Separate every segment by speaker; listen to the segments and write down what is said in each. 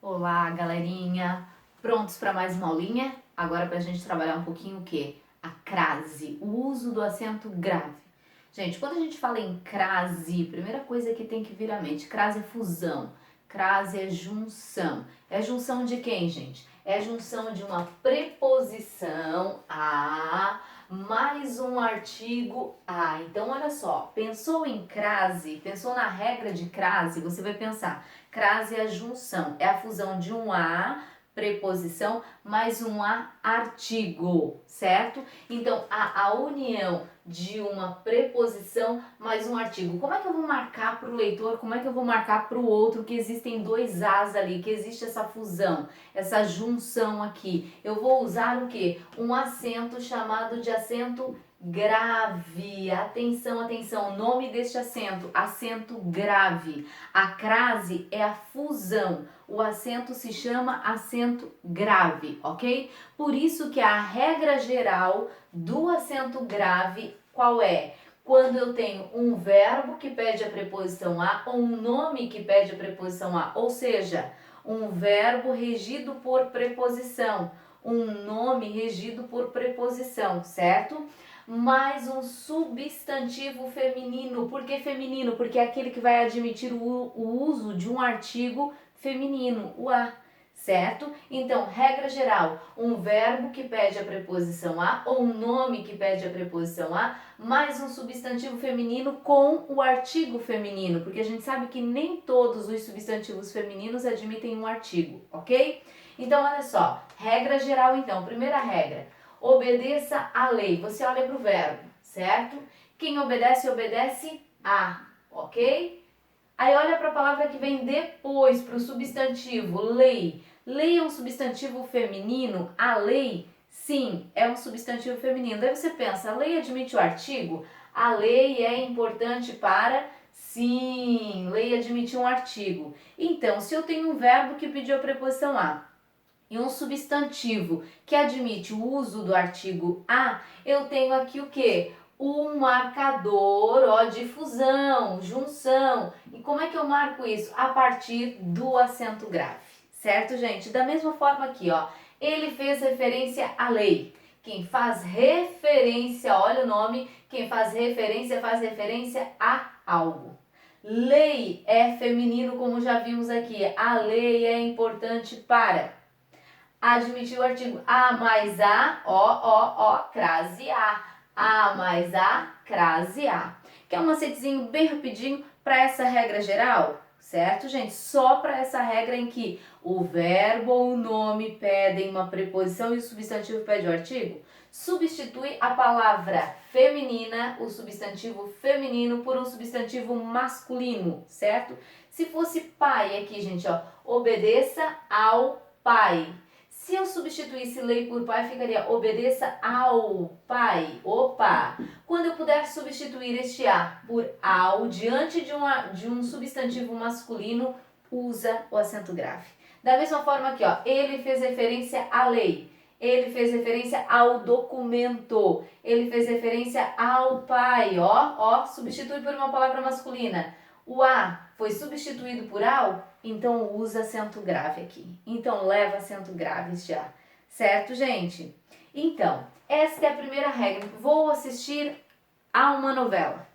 Speaker 1: Olá, galerinha! Prontos para mais uma aulinha? Agora para a gente trabalhar um pouquinho o quê? A crase, o uso do acento grave. Gente, quando a gente fala em crase, primeira coisa que tem que vir à mente, crase é fusão, crase é junção. É junção de quem, gente? É junção de uma preposição a mais um artigo a. Então, olha só, pensou em crase, pensou na regra de crase, você vai pensar, crase é a junção, é a fusão de um a, preposição, mais um a, artigo, certo? Então, a união de uma preposição mais um artigo. Como é que eu vou marcar para o leitor, como é que eu vou marcar para o outro que existem dois as ali, que existe essa fusão, essa junção aqui? Eu vou usar o quê? Um acento chamado de acento grave. Atenção, atenção, o nome deste acento, acento grave. A crase é a fusão, o acento se chama acento grave, ok? Por isso que a regra geral do acento grave, qual é? Quando eu tenho um verbo que pede a preposição a ou um nome que pede a preposição a, ou seja, um verbo regido por preposição, um nome regido por preposição, certo? Mais um substantivo feminino. Por que feminino? Porque é aquele que vai admitir o uso de um artigo feminino, o a, certo? Então, regra geral, um verbo que pede a preposição a ou um nome que pede a preposição a, mais um substantivo feminino com o artigo feminino, porque a gente sabe que nem todos os substantivos femininos admitem um artigo, ok? Então, olha só, regra geral então, primeira regra, obedeça à lei. Você olha para o verbo, certo? Quem obedece, obedece a, ok? Aí olha para a palavra que vem depois, para o substantivo, lei. Lei é um substantivo feminino? A lei, sim, é um substantivo feminino. Daí você pensa, a lei admite o artigo? A lei é importante para... Sim, lei admite um artigo. Então, se eu tenho um verbo que pediu a preposição a, e um substantivo que admite o uso do artigo a, eu tenho aqui o quê? Um marcador, ó, de fusão, junção. E como é que eu marco isso? A partir do acento grave, certo, gente? Da mesma forma aqui, ó, ele fez referência à lei. Quem faz referência, olha o nome, quem faz referência a algo. Lei é feminino, como já vimos aqui. A lei é importante para admitir o artigo a mais a, crase a mais a, crase a. Quer um macetezinho bem rapidinho para essa regra geral? Certo, gente? Só para essa regra em que o verbo ou o nome pedem uma preposição e o substantivo pede o artigo, substitui a palavra feminina, o substantivo feminino, por um substantivo masculino, certo? Se fosse pai aqui, gente, ó, obedeça ao pai. Se eu substituísse lei por pai, ficaria obedeça ao pai. Opa! Quando eu puder substituir este a por ao diante de um substantivo masculino, usa o acento grave. Da mesma forma aqui, ó, ele fez referência à lei. Ele fez referência ao documento. Ele fez referência ao pai. Ó, substitui por uma palavra masculina. O a foi substituído por ao, então usa acento grave aqui. Então leva acento grave já. Certo, gente? Então, essa é a primeira regra. Vou assistir a uma novela.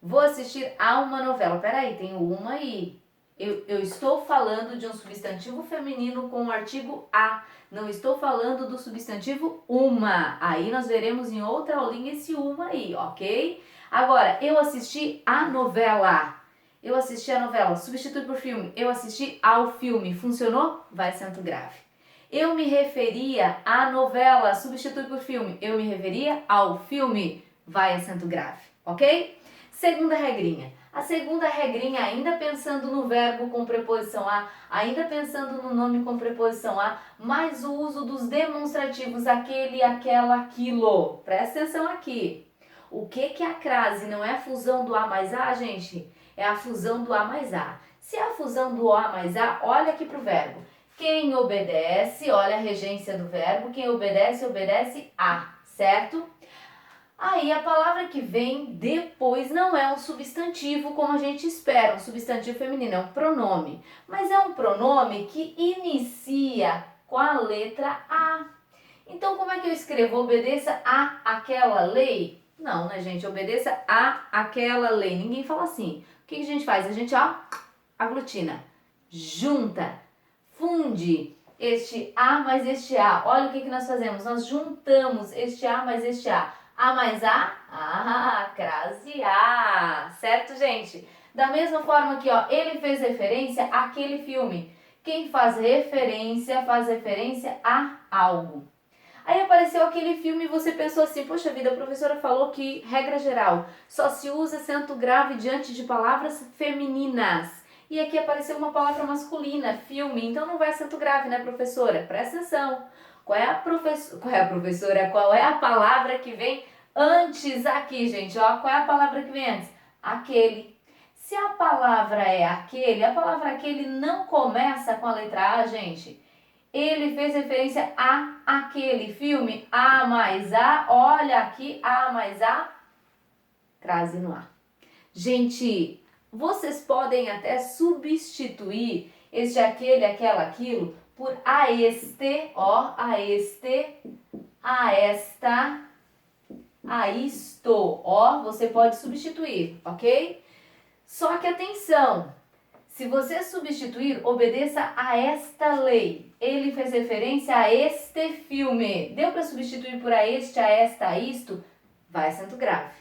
Speaker 1: Vou assistir a uma novela. Peraí, tem uma aí. Eu estou falando de um substantivo feminino com o artigo a. Não estou falando do substantivo uma. Aí nós veremos em outra aulinha esse uma aí, ok? Agora, eu assisti a novela. Eu assisti a novela. Substitui por filme. Eu assisti ao filme. Funcionou? Vai acento grave. Eu me referia à novela. Substitui por filme. Eu me referia ao filme. Vai acento grave, ok? Segunda regrinha. A segunda regrinha, ainda pensando no verbo com preposição a, ainda pensando no nome com preposição a, mais o uso dos demonstrativos aquele, aquela, aquilo. Presta atenção aqui. O que é a crase? Não é a fusão do a mais a, gente? É a fusão do a mais a. Se é a fusão do a mais a, olha aqui para o verbo. Quem obedece, olha a regência do verbo, quem obedece, obedece a, certo? Aí a palavra que vem depois não é um substantivo como a gente espera, um substantivo feminino, é um pronome. Mas é um pronome que inicia com a letra A. Então como é que eu escrevo? Obedeça a aquela lei? Não, né, gente? Obedeça a aquela lei. Ninguém fala assim. O que a gente faz? A gente, ó, aglutina, junta, funde este A mais este A. Olha o que nós fazemos. Nós juntamos este A mais este A. A mais A? Ah, crase A. Certo, gente? Da mesma forma que, ó, ele fez referência àquele filme. Quem faz referência a algo. Aí apareceu aquele filme e você pensou assim, poxa vida, a professora falou que, regra geral, só se usa acento grave diante de palavras femininas. E aqui apareceu uma palavra masculina, filme, então não vai acento grave, né, professora? Presta atenção. Qual é a professora? Qual é a palavra que vem antes aqui, gente? Ó, qual é a palavra que vem antes? Aquele. Se a palavra é aquele, a palavra aquele não começa com a letra A, gente. Ele fez referência a aquele filme, A mais A, olha aqui, A mais A, crase no A. Gente, vocês podem até substituir este, aquele, aquela, aquilo por a este, ó, a este, a esta, a isto, ó, você pode substituir, ok? Só que atenção, se você substituir, obedeça a esta lei. Ele fez referência a este filme. Deu para substituir por a este, a esta, a isto? Vai acento grave.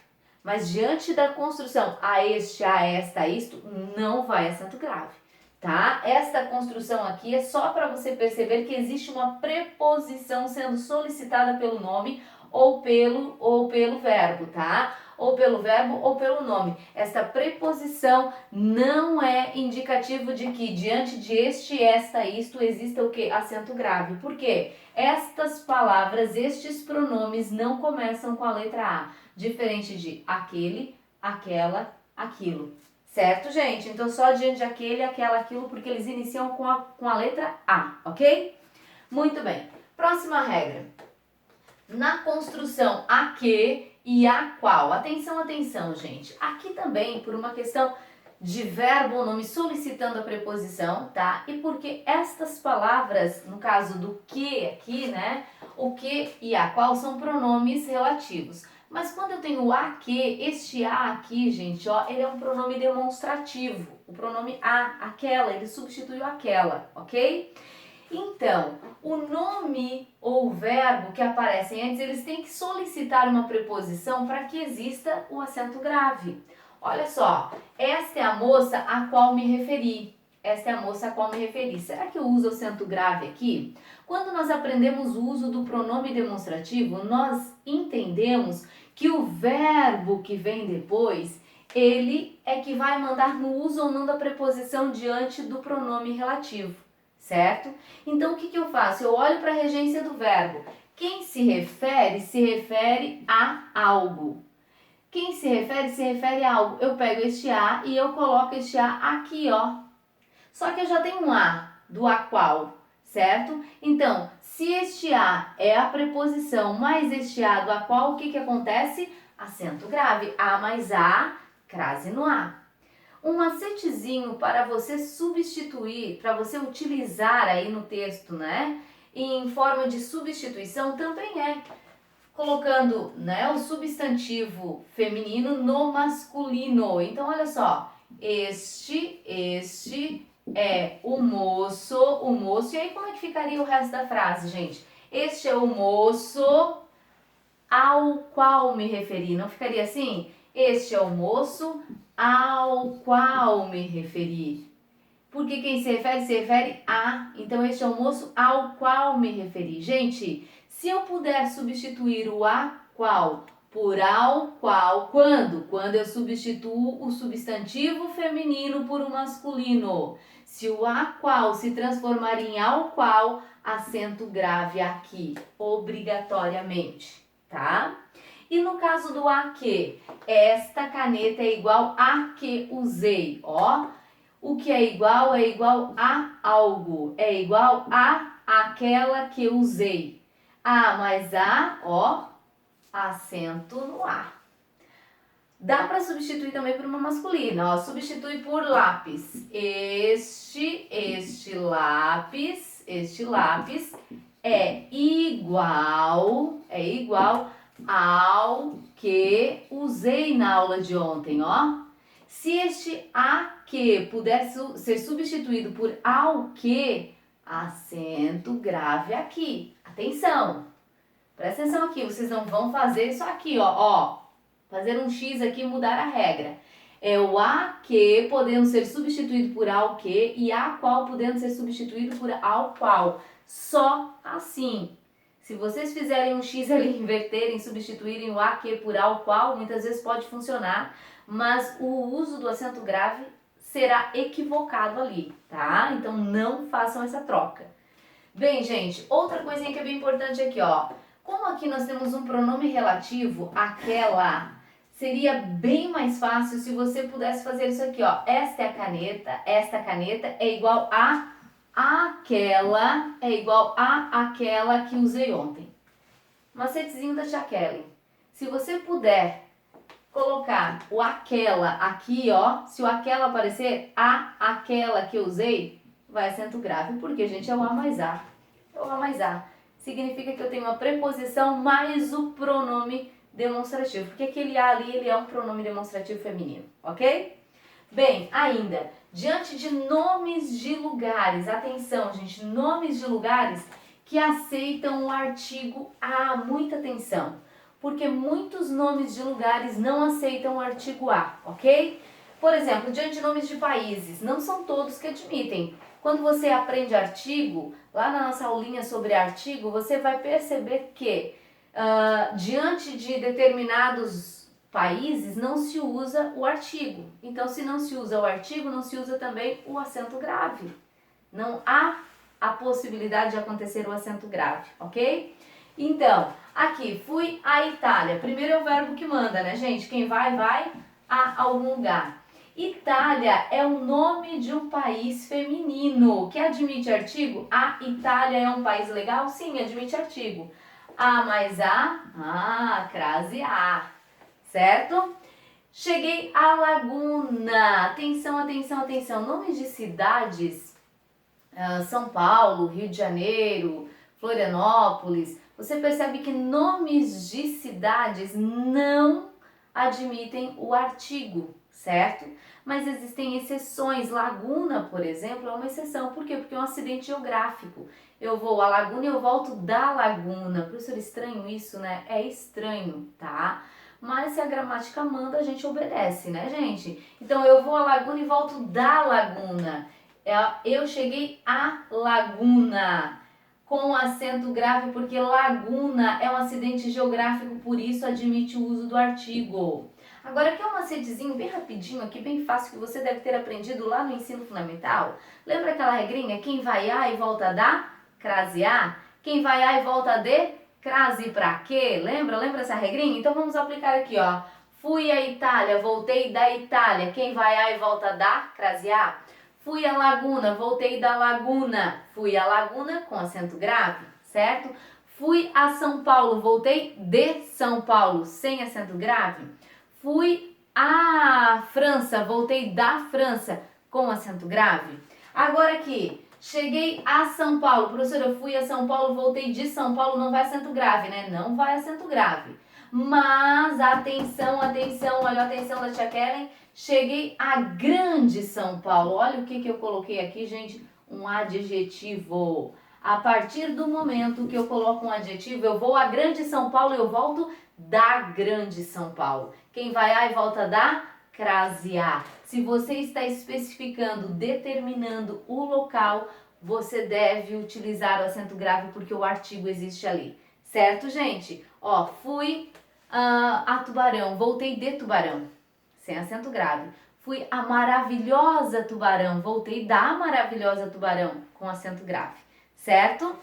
Speaker 1: Mas diante da construção a este, a esta, a isto, não vai acento grave, tá? Esta construção aqui é só para você perceber que existe uma preposição sendo solicitada pelo nome ou pelo verbo, tá? Ou pelo verbo ou pelo nome. Esta preposição não é indicativo de que diante de este, esta, isto exista o que? Acento grave. Por quê? Estas palavras, estes pronomes não começam com a letra A, diferente de aquele, aquela, aquilo. Certo, gente? Então só diante de aquele, aquela, aquilo, porque eles iniciam com a letra A, ok? Muito bem. Próxima regra. Na construção a que e a qual. Atenção, atenção, gente. Aqui também, por uma questão de verbo ou nome solicitando a preposição, tá? E porque estas palavras, no caso do que aqui, né? O que e a qual são pronomes relativos. Mas quando eu tenho a que, este a aqui, gente, ó, ele é um pronome demonstrativo. O pronome a, aquela, ele substitui o aquela, ok? Então, o nome ou o verbo que aparecem antes, eles têm que solicitar uma preposição para que exista o acento grave. Olha só, esta é a moça a qual me referi. Esta é a moça a qual me referi. Será que eu uso o acento grave aqui? Quando nós aprendemos o uso do pronome demonstrativo, nós entendemos que o verbo que vem depois, ele é que vai mandar no uso ou não da preposição diante do pronome relativo. Certo? Então, o que eu faço? Eu olho para a regência do verbo. Quem se refere a algo. Quem se refere a algo. Eu pego este a e eu coloco este a aqui, ó. Só que eu já tenho um a, do a qual, certo? Então, se este a é a preposição mais este a do a qual, o que acontece? Acento grave. A mais a, crase no a. Um macetezinho para você substituir, para você utilizar aí no texto, né? Em forma de substituição também é colocando, né, o substantivo feminino no masculino. Então, olha só, este é o moço, e aí como é que ficaria o resto da frase, gente? Este é o moço ao qual me referi, não ficaria assim? Este é o moço ao qual me referi. Porque quem se refere a. Então, este é o moço ao qual me referi. Gente, se eu puder substituir o a qual por ao qual, quando? Quando eu substituo o substantivo feminino por um masculino. Se o a qual se transformar em ao qual, acento grave aqui, obrigatoriamente, tá? E no caso do a que, esta caneta é igual a que usei, ó. O que é igual a algo, é igual a aquela que usei. A mais a, ó, acento no A. Dá para substituir também por uma masculina, ó, substitui por lápis. Este lápis é igual ao que usei na aula de ontem, ó. Se este a que puder ser substituído por ao que, acento grave aqui. Atenção, presta atenção aqui, vocês não vão fazer isso aqui, ó, fazer um X aqui e mudar a regra. É o a que podendo ser substituído por ao que e a qual podendo ser substituído por ao qual. Só assim. Se vocês fizerem um X ali, inverterem, substituírem o a que por ao qual, muitas vezes pode funcionar, mas o uso do acento grave será equivocado ali, tá? Então não façam essa troca. Bem, gente, outra coisinha que é bem importante aqui, ó. Como aqui nós temos um pronome relativo, aquela, seria bem mais fácil se você pudesse fazer isso aqui, ó. Esta caneta é igual a aquela, aquela que usei ontem. Macetezinho da tia Kelly. Se você puder colocar o aquela aqui, ó, se o aquela aparecer, aquela que eu usei, vai acento grave, porque, gente, é o A mais A. É o A mais A. Significa que eu tenho uma preposição mais o pronome demonstrativo, porque aquele A ali, ele é um pronome demonstrativo feminino, ok? Bem, ainda, diante de nomes de lugares, atenção, gente, nomes de lugares que aceitam o artigo A, muita atenção, porque muitos nomes de lugares não aceitam o artigo A, ok? Por exemplo, diante de nomes de países, não são todos que admitem. Quando você aprende artigo, lá na nossa aulinha sobre artigo, você vai perceber que diante de determinados países não se usa o artigo. Então, se não se usa o artigo, não se usa também o acento grave. Não há a possibilidade de acontecer o acento grave, ok? Então, aqui, fui à Itália. Primeiro é o verbo que manda, né, gente? Quem vai, vai a algum lugar. Itália é o nome de um país feminino que admite artigo. A Itália é um país legal? Sim, admite artigo. A mais A, crase A, certo? Cheguei à Laguna. Atenção, atenção, atenção. Nomes de cidades, São Paulo, Rio de Janeiro, Florianópolis. Você percebe que nomes de cidades não admitem o artigo, certo? Mas existem exceções. Laguna, por exemplo, é uma exceção. Por quê? Porque é um acidente geográfico. Eu vou à Laguna e eu volto da Laguna. Professor, estranho isso, né? É estranho, tá? Mas se a gramática manda, a gente obedece, né, gente? Então, eu vou à Laguna e volto da Laguna. Eu cheguei à Laguna. Com acento grave, porque laguna é um acidente geográfico, por isso admite o uso do artigo. Agora, aqui é um macetezinho bem rapidinho, aqui bem fácil, que você deve ter aprendido lá no ensino fundamental. Lembra aquela regrinha? Quem vai A e volta da, crase A. Quem vai A e volta de, crase pra quê? Lembra? Lembra essa regrinha? Então, vamos aplicar aqui, ó. Fui à Itália, voltei da Itália. Quem vai A e volta da, crase A. Fui à Laguna, voltei da Laguna. Fui à Laguna com acento grave, certo? Fui a São Paulo, voltei de São Paulo, sem acento grave. Fui à França, voltei da França, com acento grave. Agora aqui, cheguei a São Paulo. Professora, eu fui a São Paulo, voltei de São Paulo, não vai acento grave, né? Não vai acento grave. Mas, atenção, atenção, olha a atenção da tia Kellen. Cheguei a Grande São Paulo. Olha o que eu coloquei aqui, gente. Um adjetivo. A partir do momento que eu coloco um adjetivo, eu vou a Grande São Paulo e eu volto da Grande São Paulo. Quem vai A e volta da, crase A. Se você está especificando, determinando o local, você deve utilizar o acento grave porque o artigo existe ali. Certo, gente? Ó, fui a Tubarão, voltei de Tubarão, sem acento grave. Fui a maravilhosa Tubarão, voltei da maravilhosa Tubarão, com acento grave, certo?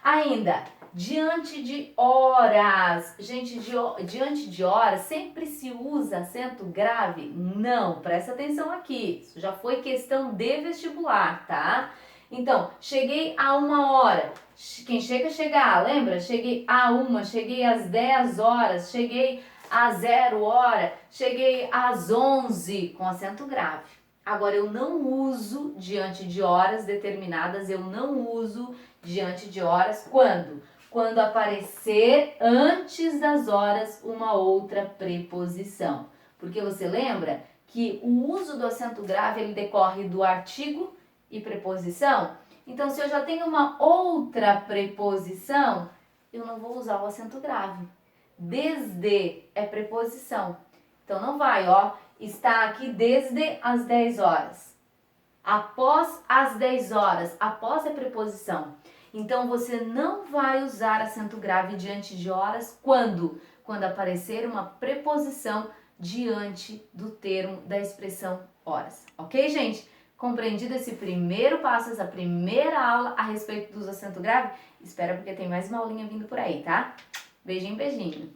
Speaker 1: Ainda, diante de horas. Gente, diante de horas, sempre se usa acento grave? Não, presta atenção aqui. Isso já foi questão de vestibular, tá? Então, cheguei a 1 hora. Quem chega, chega a, lembra? Cheguei a 1, cheguei às 10 horas, cheguei a 0 hora, cheguei às 11, com acento grave. Agora, eu não uso diante de horas determinadas, eu não uso diante de horas quando? Quando aparecer antes das horas uma outra preposição. Porque você lembra que o uso do acento grave ele decorre do artigo e preposição? Então, se eu já tenho uma outra preposição, eu não vou usar o acento grave. Desde é preposição. Então, não vai, ó, está aqui desde as 10 horas. Após as 10 horas, após é preposição. Então, você não vai usar acento grave diante de horas quando? Quando aparecer uma preposição diante do termo da expressão horas. Ok, gente? Compreendido esse primeiro passo, essa primeira aula a respeito dos acentos graves? Espera porque tem mais uma aulinha vindo por aí, tá? Beijinho, beijinho.